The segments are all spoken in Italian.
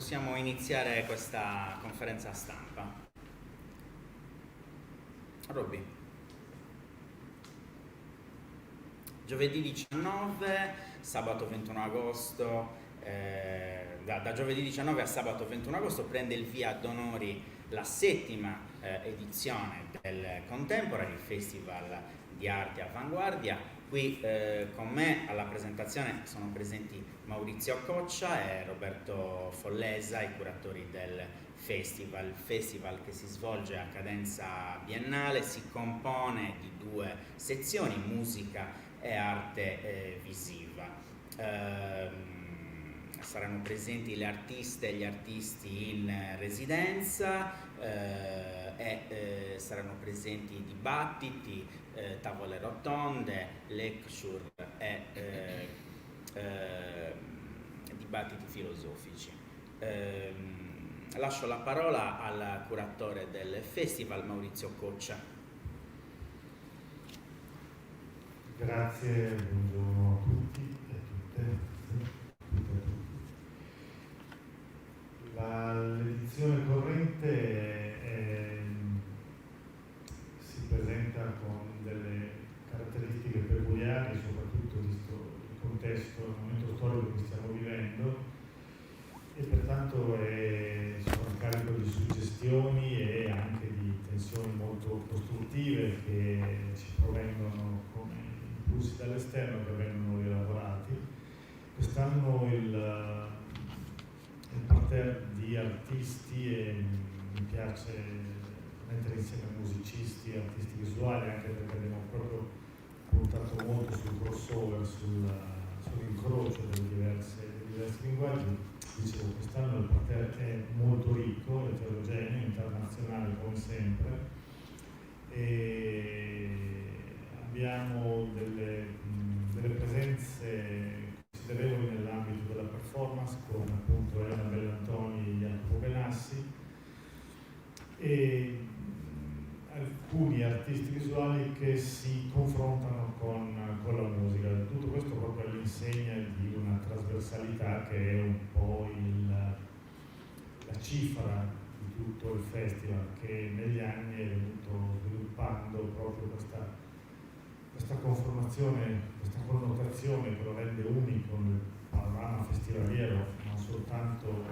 possiamo iniziare questa conferenza stampa. Robby. Giovedì 19, sabato 21 agosto, da giovedì 19 a sabato 21 agosto prende il via ad onori la settima edizione del Contemporary, il Festival di Arte Avanguardia. Qui con me alla presentazione sono presenti Maurizio Coccia e Roberto Follesa, i curatori del festival. Il festival, che si svolge a cadenza biennale, si compone di due sezioni, musica e arte visiva. Saranno presenti le artiste e gli artisti in residenza e saranno presenti dibattiti, tavole rotonde, lecture e dibattiti filosofici. Lascio la parola al curatore del festival, Maurizio Coccia. Grazie, buongiorno a tutti e a tutte. L'edizione corrente si presenta con delle caratteristiche peculiari, soprattutto visto il contesto, il momento storico che stiamo vivendo, e pertanto sono a carico di suggestioni e anche di tensioni molto costruttive che ci provengono come impulsi dall'esterno che vengono rielaborati. Quest'anno il parterre di artisti, e mi piace mettere insieme musicisti e artisti visuali, anche perché abbiamo proprio puntato molto sul crossover, sull'incrocio dei diversi linguaggi. Dicevo, quest'anno il parterre è molto ricco, eterogeneo, internazionale come sempre, e abbiamo delle presenze considerevoli nell'ambito della performance, come appunto Elena Bellantoni e Jacopo Benassi, e alcuni artisti visuali che si confrontano con la musica. Tutto questo proprio all'insegna di una trasversalità che è un po' la cifra di tutto il festival, che negli anni è venuto sviluppando proprio questa conformazione, questa connotazione che lo rende unico nel panorama festivaliero, non soltanto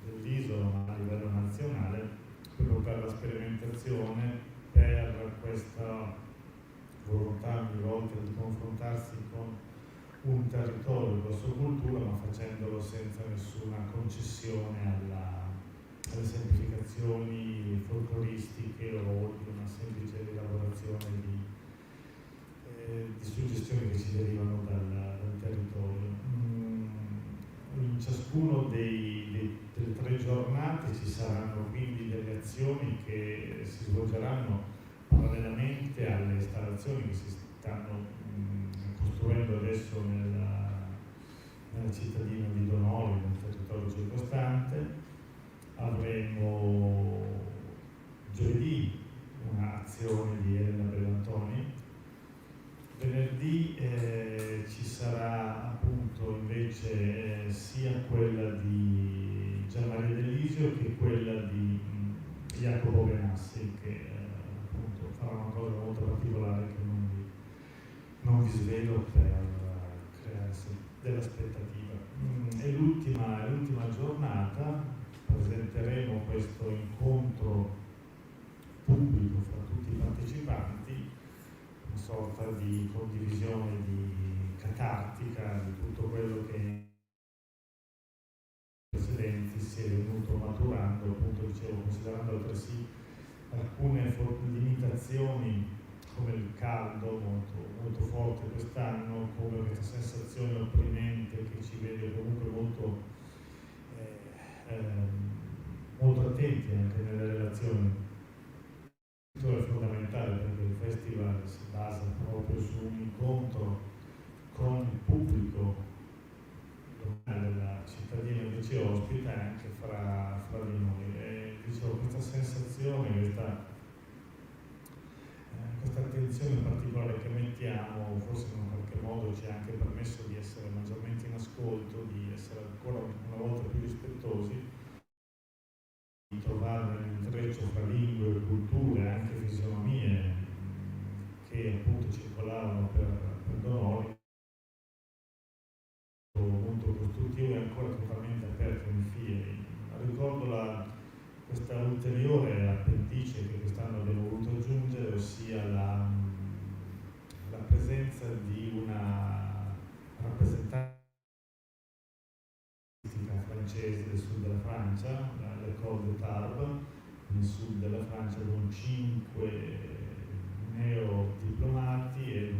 dell'isola ma a livello nazionale, proprio per la sperimentazione, per questa volontà ogni volta di confrontarsi con un territorio con la sua cultura, ma facendolo senza nessuna concessione alle semplificazioni folcloristiche o di una semplice rielaborazione di suggestioni che ci derivano dal territorio. In ciascuno delle 3 giornate ci saranno quindi delle azioni che si svolgeranno parallelamente alle installazioni che si stanno costruendo adesso nella cittadina di Donoli, nel territorio circostante. Avremo giovedì un'azione di Elena Bellantoni. Venerdì ci sarà appunto invece sia quella di Gianmaria Delisio che quella di Jacopo Benassi, che appunto farà una cosa molto particolare che non vi svelo per crearsi dell'aspettativa. E l'ultima giornata presenteremo questo incontro pubblico fra tutti i partecipanti, una sorta di condivisione catartica di tutto quello che nei precedenti si è venuto maturando, appunto dicevo, considerando altresì alcune limitazioni come il caldo molto, molto forte quest'anno, come questa sensazione opprimente che ci vede comunque molto attenti anche nelle relazioni. Questo è fondamentale perché il festival si basa proprio su un incontro con il pubblico della cittadina che ci ospita e anche fra di noi. E dicevo, questa sensazione, questa attenzione in particolare che mette mettiamo, forse in un qualche modo ci ha anche permesso di essere maggiormente in ascolto, di essere ancora una volta più rispettosi, di trovare un intreccio fra lingue, culture, anche fisionomie che appunto circolavano per Donoli, molto costruttivo e ancora totalmente aperto in FIE. Ricordo questa ulteriore appendice che quest'anno abbiamo voluto aggiungere, ossia la presenza di una rappresentanza francese del sud della Francia, l'École de Tarbes, nel sud della Francia, con 5 neodiplomati e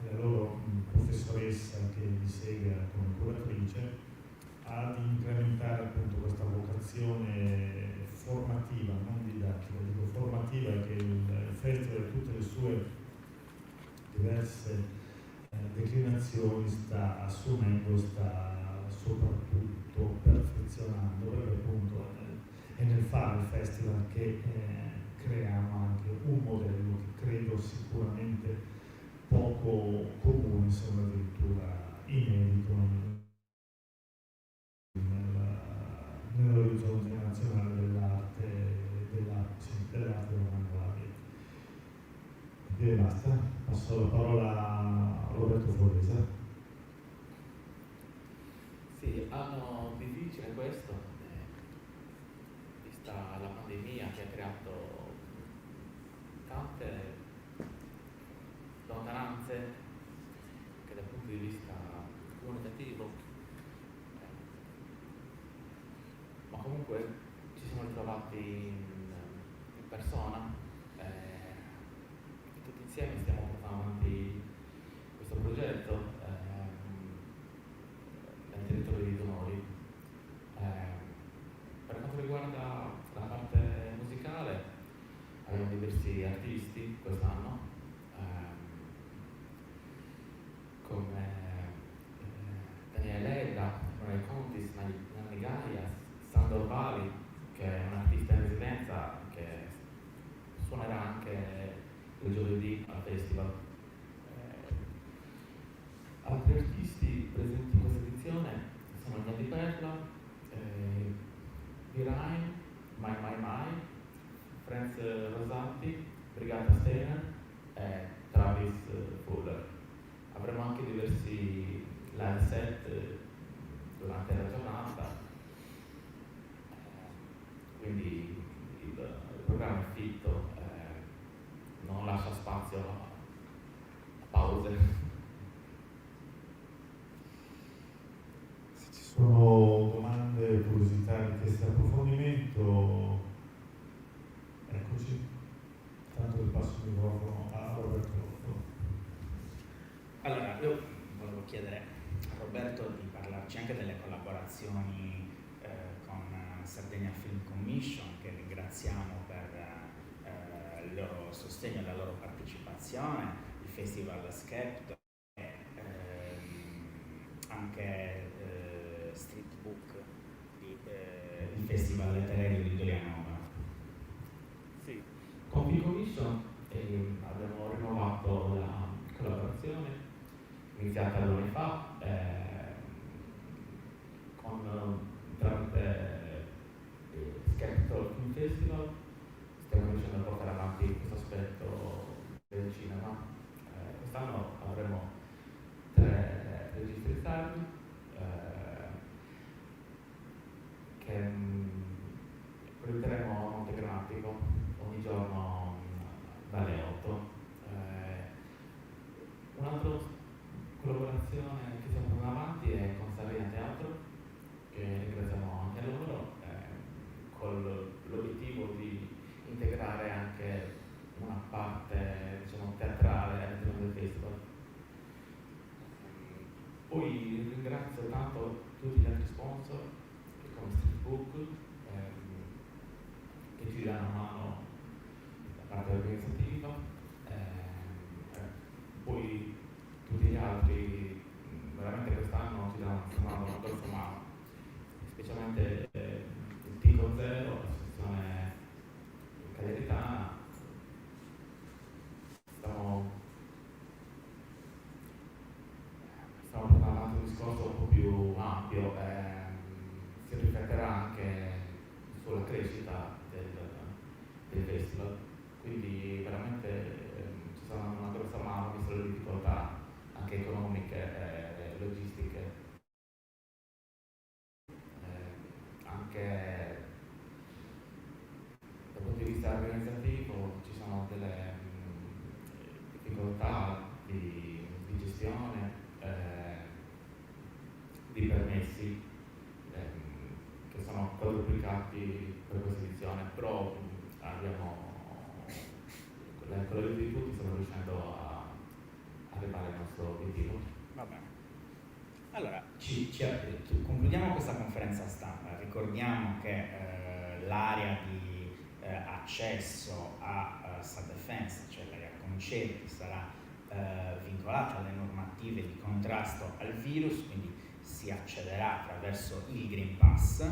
la loro professoressa che li segue come curatrice, ad incrementare appunto questa vocazione formativa, non didattica, dico formativa, che il festival e tutte le sue diverse declinazioni sta assumendo, sta soprattutto perfezionando, perché appunto è nel fare il festival che creiamo anche un modello che credo sicuramente poco comune, se non addirittura inedito nell'orizzonte nazionale dell'arte avanguardia. E basta, passo la parola a Roberto Forlesa. Sì, anno difficile questo, vista la pandemia che ha creato tante lontananze che dal punto di vista comunicativo, ma comunque ci siamo ritrovati in persona, tutti insieme stiamo portando avanti questo progetto nel territorio di Donoli. Per quanto riguarda la parte musicale, abbiamo diversi artisti quest'anno, come Daniele Edda, Emanuele Contis, Nanni Gaia, Sandor Bali, che è un artista in residenza che suonerà anche il giovedì al festival. Altri artisti presenti in questa edizione sono Nia Di Perla, Virain, Mai Mai Mai, Franz Rosati, Brigata Steiner e Travis Fuller. Avremo anche diversi live set durante la giornata, quindi il programma è fitto, non lascia spazio a pause. Se ci sono domande, curiosità, richieste di approfondimento, eccoci. Tanto vi passo il microfono a Roberto. Allora, io volevo chiedere a Roberto di parlarci anche delle collaborazioni con Sardegna Film Commission, che ringraziamo per il loro sostegno e la loro partecipazione, il Festival Skepto e anche Street Book, il Festival letterario di Dolianova. Sì, con Film Commission abbiamo rinnovato la collaborazione iniziata 2 anni fa, tramite Skepto Film Festival stiamo riuscendo a portare avanti questo aspetto del cinema. Quest'anno avremo 3 registri sardi che proietteremo a Montegrafico ogni giorno dalle 8. Un'altra collaborazione che stiamo portando avanti è con Sarina Teatro, che ringraziamo anche loro, con l'obiettivo di integrare anche una parte, diciamo, teatrale all'interno del festival. Poi ringrazio tanto tutti gli altri sponsor, come Street Book, che ci danno una mano da parte organizzativa. Poi tutti gli altri veramente quest'anno ci danno una grossa mano, specialmente il Tico Zero, l'associazione Cagliaritana. Stiamo quindi veramente ci sarà una grossa mano, visto le difficoltà anche economiche e logistiche, anche dal punto di vista organizzativo ci sono delle difficoltà di gestione, di permessi che sono quadruplicati per questa edizione, però abbiamo con l'aiuto di tutti stiamo riuscendo a arrivare al nostro obiettivo. Va bene. Allora, concludiamo questa conferenza stampa. Ricordiamo che l'area di accesso a Sad Defense, cioè l'area concerti, sarà vincolata alle normative di contrasto al virus, quindi si accederà attraverso il Green Pass,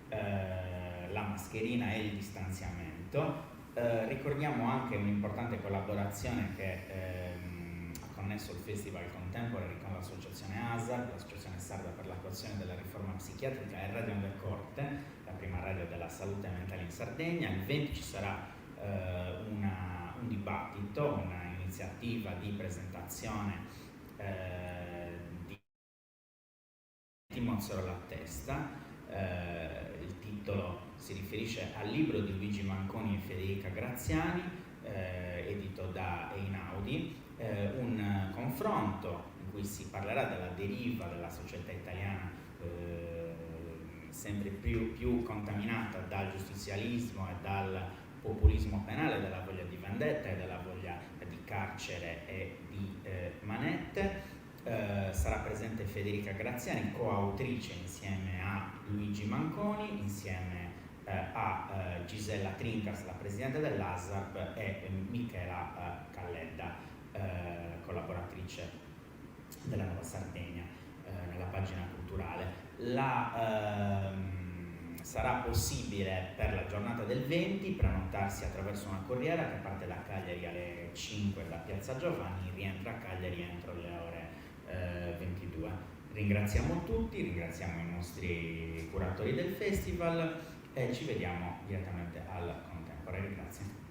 la mascherina e il distanziamento. Ricordiamo anche un'importante collaborazione che ha connesso il Festival Contemporary con l'associazione ASAP, l'associazione sarda per l'attuazione della riforma psichiatrica e Radio Under Corte, la prima radio della salute mentale in Sardegna. Il 20 ci sarà un dibattito, un'iniziativa di presentazione di Timozzolo la testa. Il titolo si riferisce al libro di Luigi Manconi e Federica Graziani, edito da Einaudi, un confronto in cui si parlerà della deriva della società italiana sempre più contaminata dal giustizialismo e dal populismo penale, dalla voglia di vendetta e dalla voglia di carcere e di manette. Sarà presente Federica Graziani, coautrice insieme a Luigi Manconi, insieme a Gisella Trincas, la presidente dell'ASAP, e Michela Calledda, collaboratrice della Nuova Sardegna nella pagina culturale. Sarà possibile per la giornata del 20 prenotarsi attraverso una corriera che parte da Cagliari alle 5 da Piazza Giovanni, rientra a Cagliari entro le ore 22. Ringraziamo tutti, ringraziamo i nostri curatori del festival e ci vediamo direttamente al Contemporary. Grazie.